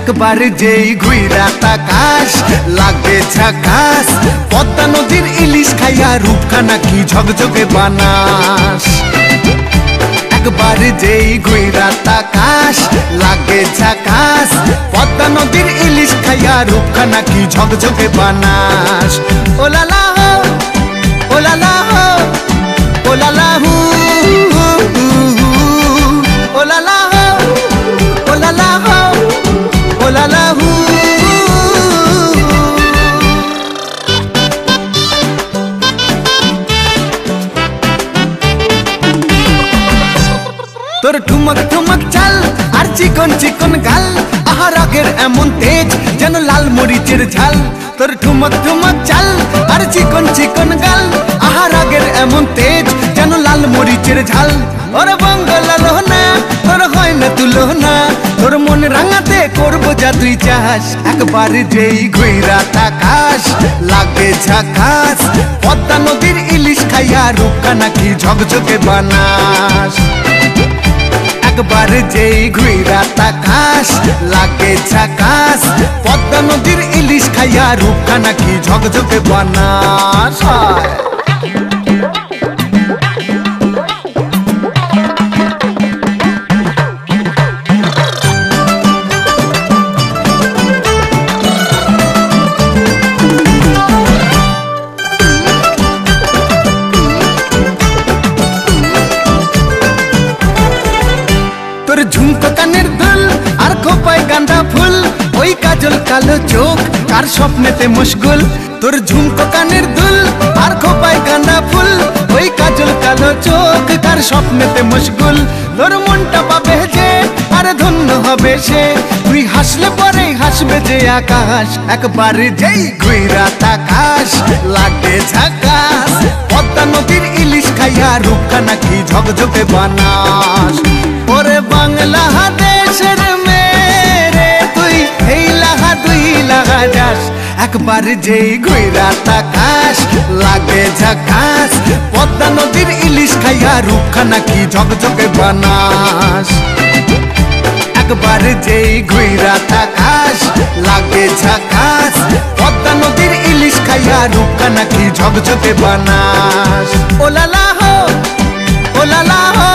একবার যেই ঘুইরা তাকাস লাগে ঝাকাস, পদ্মা নদীর ইলিশ খাইয়া রূপখানা কি ঝকঝকে বানাস। একবার যেই ঘুইরা তাকাস লাগে ঝাকাস, পদ্মা নদীর ইলিশ খাইয়া রূপখানা কি ঝকঝকে বানাস। ওলালা হো ওলালা হো ওলালা হু ওলালা হো ওলালা হো ওলালা হু। তোর ঠুমক ঠুমক চাল আর চিকন চিকন গাল, আহা রাগের এমন তেজ যেন লাল মরিচের ঝাল। তোর ঠুমক ঠুমক চাল আর চিকন চিকন গাল, আহা রাগের এমন তেজ যেন লাল মরিচের ঝাল। ওর বঙ্গলা লোহনা তোর হয় না তুলনা, তোর মন রাঙাতে করবো যা তুই চাস। একবার যেই ঘুইরা তাকাস লাগে ঝাকাস, পদ্মা নদীর ইলিশ খাইয়া রূপখানা কি ঝকঝকে বানাস। একবার যেই ঘুইরা তাকাস লাগে ঝাকাস, পদ্মা নদীর ইলিশ খাইয়া রূপখানা কি ঝকঝকে বানাস। তোর ঝুমকো কানের দুল আর খোপায় গাঁদা ফুল, ওই কাজল কালো চোখ কার স্বপ্নেতে মুশগুল। তোর ঝুমকো কানের দুল আর খোপায় গাঁদা ফুল, ওই কাজল কালো চোখ কার স্বপ্নেতে মুশগুল। তোর মনটা পাবে যে আর ধন্য হবে সে, তুই হাসলে পরে হাসবে যে আকাশ। একবার যেই ঘুইরা তাকাস লাগে ঝাকাস, পদ্মা নদীর ইলিশ খাইয়া রূপখানা কি ঝকঝকে বানাস। ওরে বাংলা দেশের মেরে তুই এই লাগা তুই লাগা যাস। একবার যেই ঘুইরা তাকাস লাগে ঝাকাস, পদ্মা নদীর ইলিশ খাইয়া রূপখানা কি ঝকঝকে বানাস। একবার যেই ঘুইরা তাকাস লাগে ঝাকাস, পদ্মা নদীর ইলিশ খাইয়া রূপখানা কি ঝকঝকে বানাস। ওলালা হো ওলালা হো